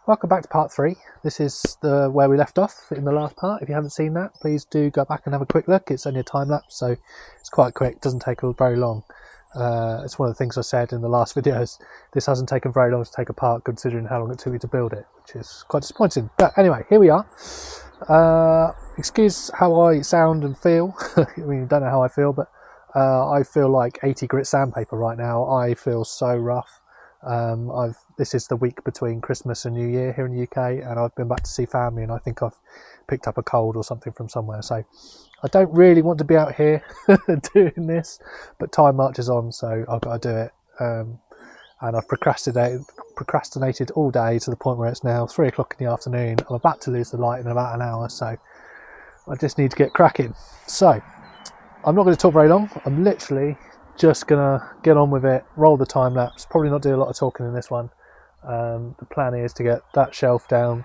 Welcome back to part 3. This is where we left off in the last part. If you haven't seen that, please do go back and have a quick look. It's only a time lapse, so it's quite quick. It doesn't take very long. It's one of the things I said in the last videos. This hasn't taken very long to take apart, considering how long it took me to build it, which is quite disappointing. But anyway, here we are. Excuse how I sound and feel. I mean, you don't know how I feel, but I feel like 80 grit sandpaper right now. I feel so rough. This is the week between Christmas and New Year here in the UK, and I've been back to see family, and I think I've picked up a cold or something from somewhere, so I don't really want to be out here doing this, but time marches on, so I've got to do it. And I've procrastinated all day to the point where it's now 3 o'clock in the afternoon. I'm about to lose the light in about an hour, so I just need to get cracking. So I'm not going to talk very long. I'm literally just gonna get on with it, roll the time lapse, probably not do a lot of talking in this one. The plan is to get that shelf down,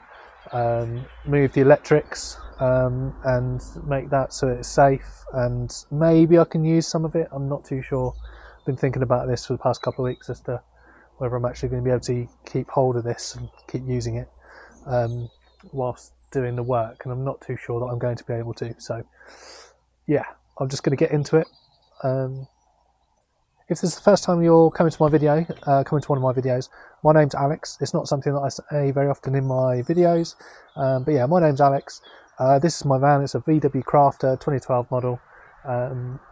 move the electrics, and make that so it's safe, and maybe I can use some of it. I'm not too sure. I've been thinking about this for the past couple of weeks as to whether I'm actually going to be able to keep hold of this and keep using it whilst doing the work, and I'm not too sure that I'm going to be able to. So yeah, I'm just going to get into it. If this is the first time you're coming to my video, coming to one of my videos, my name's Alex. It's not something that I say very often in my videos, but yeah, my name's Alex. This is my van. It's a VW Crafter 2012 model.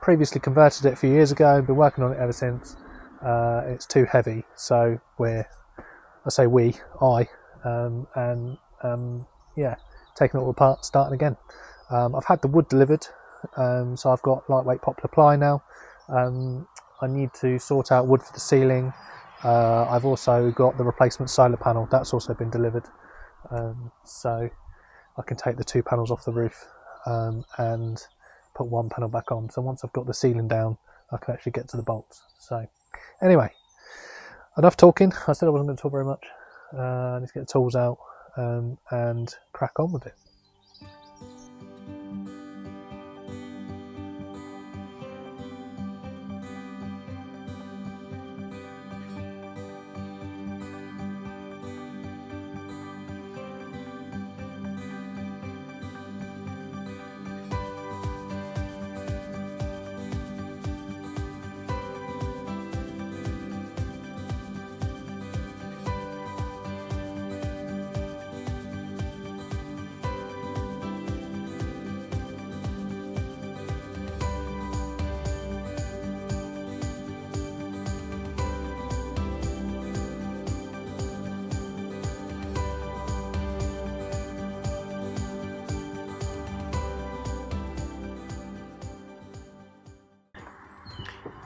Previously converted it a few years ago and been working on it ever since. It's too heavy, so yeah, taking it all apart, starting again. I've had the wood delivered, so I've got lightweight poplar ply now. I need to sort out wood for the ceiling. I've also got the replacement solar panel. That's also been delivered. So I can take the 2 panels off the roof and put 1 panel back on. So once I've got the ceiling down, I can actually get to the bolts. So anyway, enough talking. I said I wasn't going to talk very much. I need to get the tools out and crack on with it.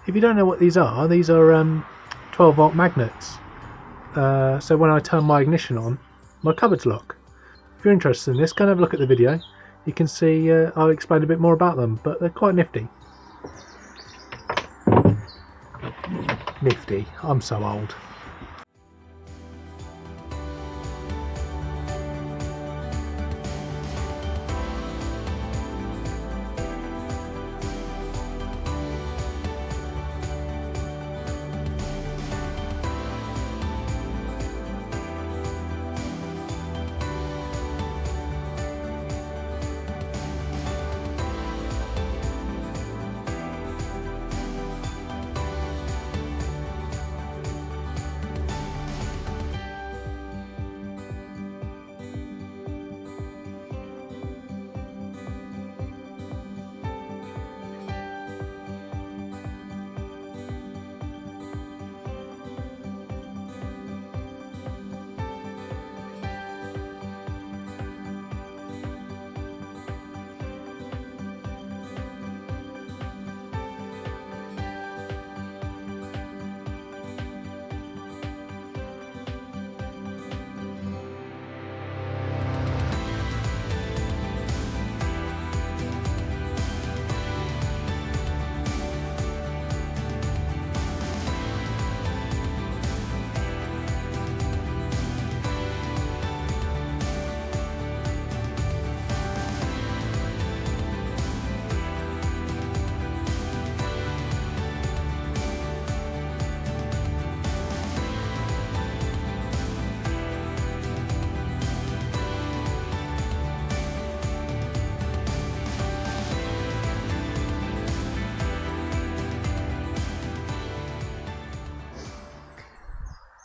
If you don't know what these are 12 volt magnets. So when I turn my ignition on, my cupboards lock. If you're interested in this, go and have a look at the video. You can see I'll explain a bit more about them, but they're quite nifty. Nifty, I'm so old.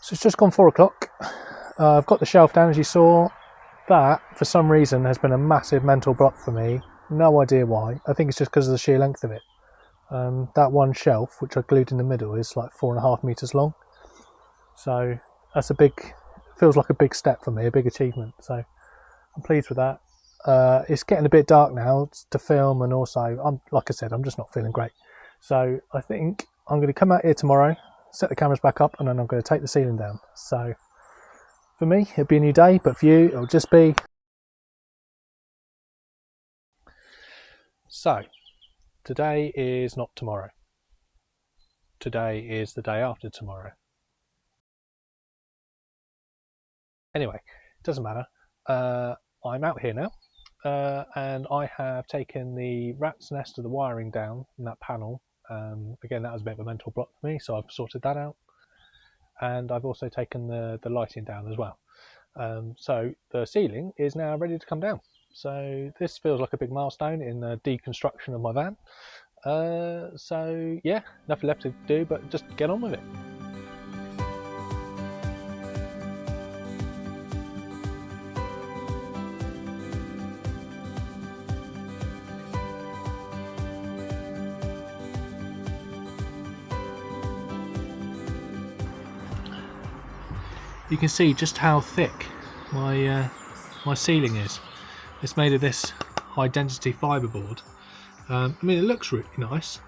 So it's just gone 4 o'clock. I've got the shelf down, as you saw. That, for some reason, has been a massive mental block for me. No idea why. I think it's just because of the sheer length of it. That one shelf, which I glued in the middle, is like 4.5 meters long. So that's feels like a big step for me, a big achievement. So I'm pleased with that. It's getting a bit dark now to film, and also, like I said, I'm just not feeling great. So I think I'm going to come out here tomorrow, set the cameras back up, and then I'm going to take the ceiling down. So for me, it'll be a new day, but for you, it'll just be... So, today is not tomorrow. Today is the day after tomorrow. Anyway, it doesn't matter. I'm out here now, and I have taken the rat's nest of the wiring down in that panel. Again, that was a bit of a mental block for me, so I've sorted that out. And I've also taken the lighting down as well. So the ceiling is now ready to come down. So this feels like a big milestone in the deconstruction of my van. So yeah, nothing left to do but just get on with it. You can see just how thick my ceiling is. It's made of this high density fiberboard. I mean, it looks really nice.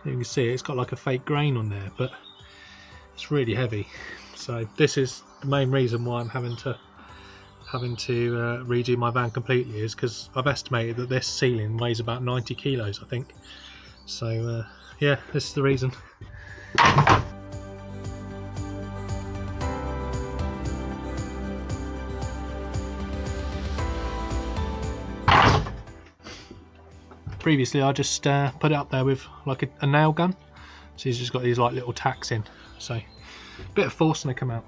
You can see it's got like a fake grain on there, but it's really heavy. So this is the main reason why I'm having to redo my van completely, is because I've estimated that this ceiling weighs about 90 kilos, I think. So yeah, this is the reason. Previously I just put it up there with like a nail gun, so he's just got these like little tacks in, so a bit of force and they come out.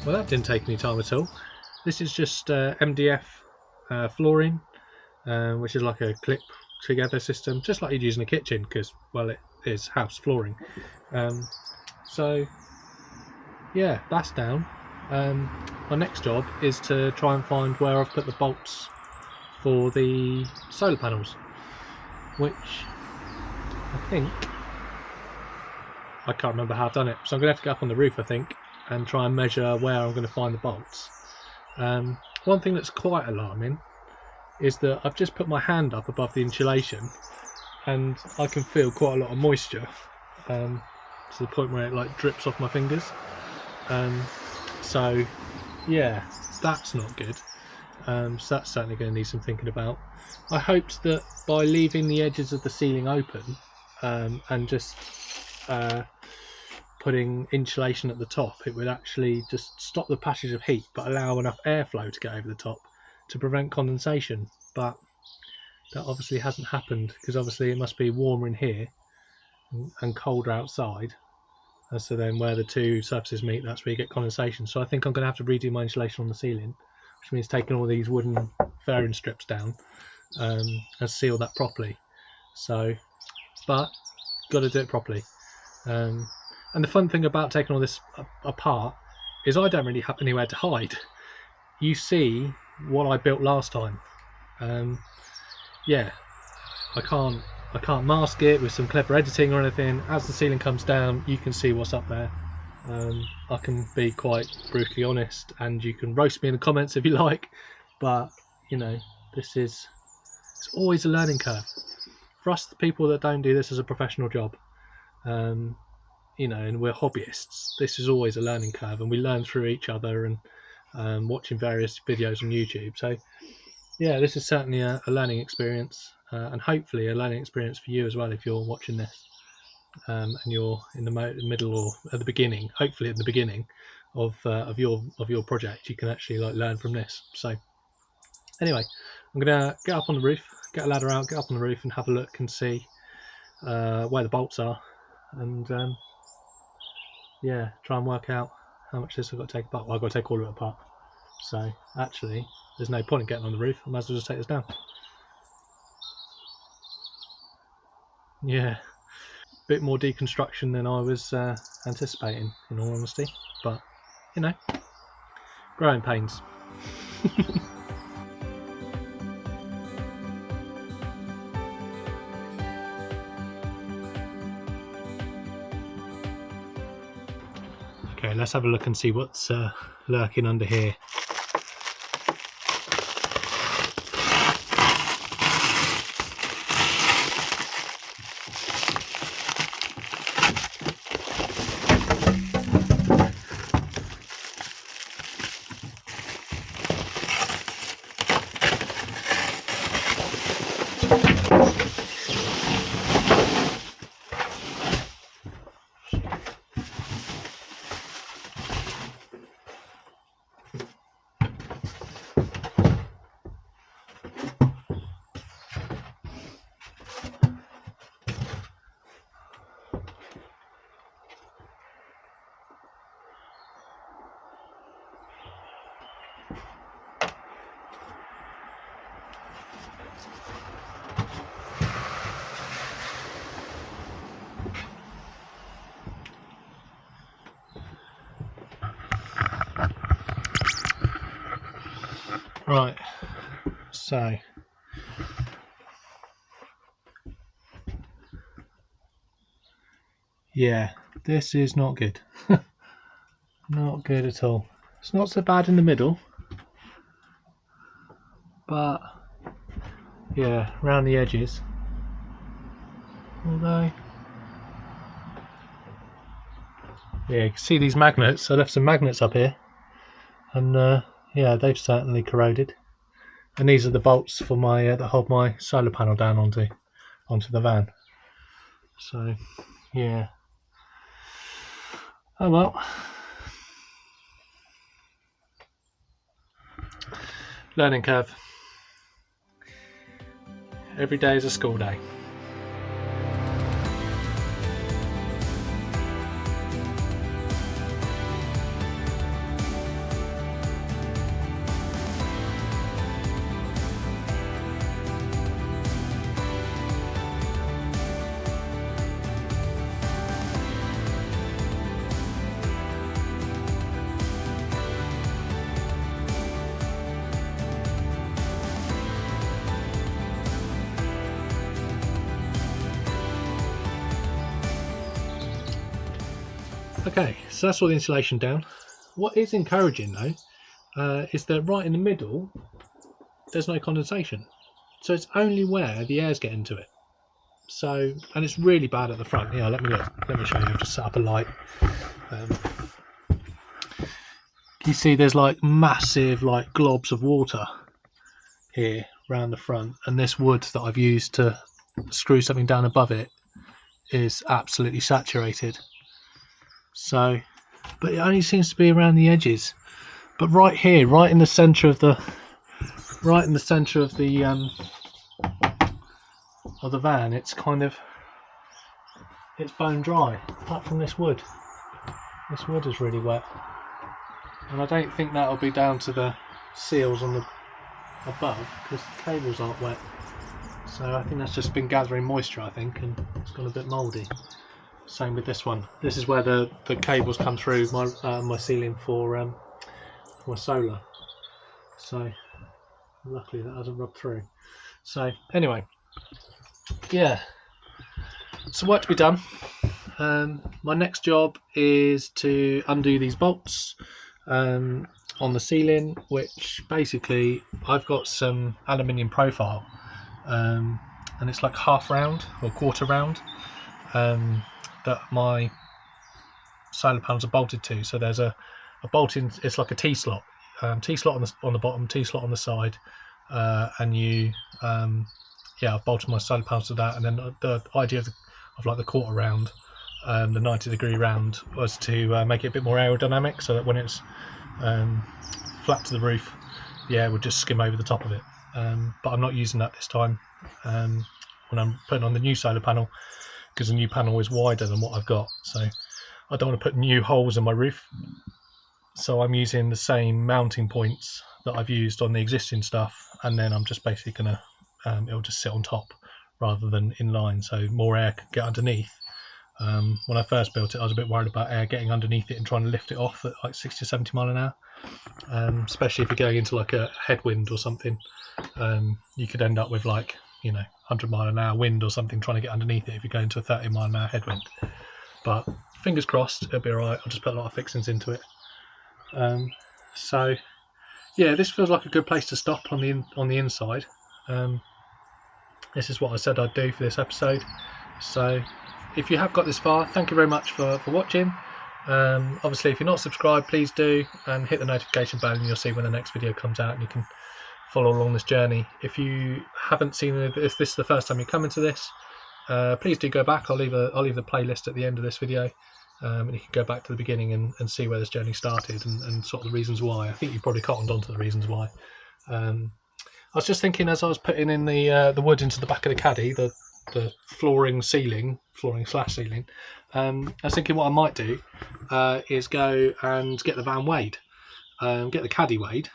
Well, that didn't take any time at all. This is just MDF flooring, which is like a clip together system, just like you'd use in a kitchen, because, well, it is house flooring. So yeah, that's down. My next job is to try and find where I've put the bolts for the solar panels, which I think, I can't remember how I've done it, so I'm going to have to go up on the roof, I think, and try and measure where I'm going to find the bolts. One thing that's quite alarming is that I've just put my hand up above the insulation and I can feel quite a lot of moisture, to the point where it like drips off my fingers. So yeah, that's not good. So that's certainly going to need some thinking about. I hoped that by leaving the edges of the ceiling open and just putting insulation at the top, it would actually just stop the passage of heat but allow enough airflow to get over the top to prevent condensation. But that obviously hasn't happened, because obviously it must be warmer in here and colder outside, and so then where the two surfaces meet, that's where you get condensation. So I think I'm going to have to redo my insulation on the ceiling, which means taking all these wooden fairing strips down and seal that properly. So, but got to do it properly. And the fun thing about taking all this apart is I don't really have anywhere to hide. You see what I built last time. Yeah, I can't I can't mask it with some clever editing or anything. As the ceiling comes down, you can see what's up there. I can be quite brutally honest, and you can roast me in the comments if you like, but you know, it's always a learning curve for us, the people that don't do this as a professional job. You know, and we're hobbyists. This is always a learning curve, and we learn through each other and watching various videos on YouTube. So yeah, this is certainly a learning experience, and hopefully a learning experience for you as well if you're watching this. And you're in the middle or at the beginning, hopefully at the beginning of your project, you can actually like learn from this. So anyway, I'm gonna get up on the roof, get a ladder out, get up on the roof and have a look and see where the bolts are, and yeah, try and work out how much this I've got to take apart. Well, I've got to take all of it apart, so actually there's no point in getting on the roof. I might as well just take this down. Yeah, bit more deconstruction than I was anticipating, in all honesty, but you know, growing pains. Okay, let's have a look and see what's lurking under here. Right, so yeah, this is not good. Not good at all. It's not so bad in the middle, but yeah, around the edges. Although, yeah, you can see these magnets. I left some magnets up here, and yeah, they've certainly corroded. And these are the bolts for my that hold my solar panel down onto the van. So yeah. Oh well. Learning curve. Every day is a school day. Okay, so that's all the insulation down. What is encouraging though is that right in the middle there's no condensation, so it's only where the air's getting to it. So, and it's really bad at the front. Yeah, let me show you. I've just set up a light. You see there's like massive like globs of water here around the front, and this wood that I've used to screw something down above it is absolutely saturated. So, but it only seems to be around the edges. But right here, right in the centre of the van, it's kind of, it's bone dry. Apart from this wood is really wet, and I don't think that'll be down to the seals on the above because the cables aren't wet. So I think that's just been gathering moisture, I think, and it's gone a bit mouldy. Same with this one. This is where the cables come through my ceiling for solar. So luckily that hasn't rubbed through. So anyway, yeah, Some work to be done. My next job is to undo these bolts on the ceiling, which basically I've got some aluminium profile, and it's like half round or quarter round that my solar panels are bolted to. So there's a bolt in, it's like a T-slot, T-slot on the bottom, T-slot on the side, and you I've bolted my solar panels to that. And then the idea of like the quarter round, the 90-degree round, was to make it a bit more aerodynamic, so that when it's flat to the roof, the air would just skim over the top of it. But I'm not using that this time when I'm putting on the new solar panel, because the new panel is wider than what I've got, so I don't want to put new holes in my roof. So I'm using the same mounting points that I've used on the existing stuff, and then I'm just basically gonna it'll just sit on top rather than in line, so more air can get underneath. When I first built it, I was a bit worried about air getting underneath it and trying to lift it off at like 60 or 70 mile an hour, especially if you're going into like a headwind or something. You could end up with 100 mile an hour wind or something trying to get underneath it if you're going to a 30 mile an hour headwind. But fingers crossed, it'll be alright. I'll just put a lot of fixings into it. So yeah, this feels like a good place to stop on the inside. This is what I said I'd do for this episode. So if you have got this far, thank you very much for watching. Obviously, if you're not subscribed, please do, and hit the notification bell, and you'll see when the next video comes out, and you can follow along this journey. If you haven't seen it, if this is the first time you're coming to this, please do go back. I'll leave the playlist at the end of this video, and you can go back to the beginning and see where this journey started, and sort of the reasons why. I think you probably cottoned on to the reasons why. I was just thinking, as I was putting in the wood into the back of the caddy, the flooring slash ceiling, I was thinking what I might do is go and get the van weighed, get the caddy weighed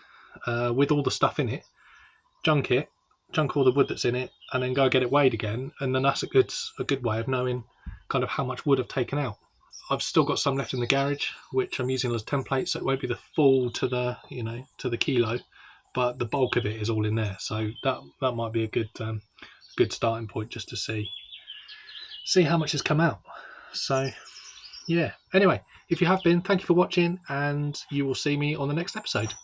with all the stuff in it, junk all the wood that's in it, and then go get it weighed again, and then that's a good way of knowing kind of how much wood I've taken out. I've still got some left in the garage, which I'm using as templates, so it won't be the full to the kilo, but the bulk of it is all in there. So that might be a good starting point, just to see how much has come out. So yeah, anyway, if you have been, thank you for watching, and you will see me on the next episode.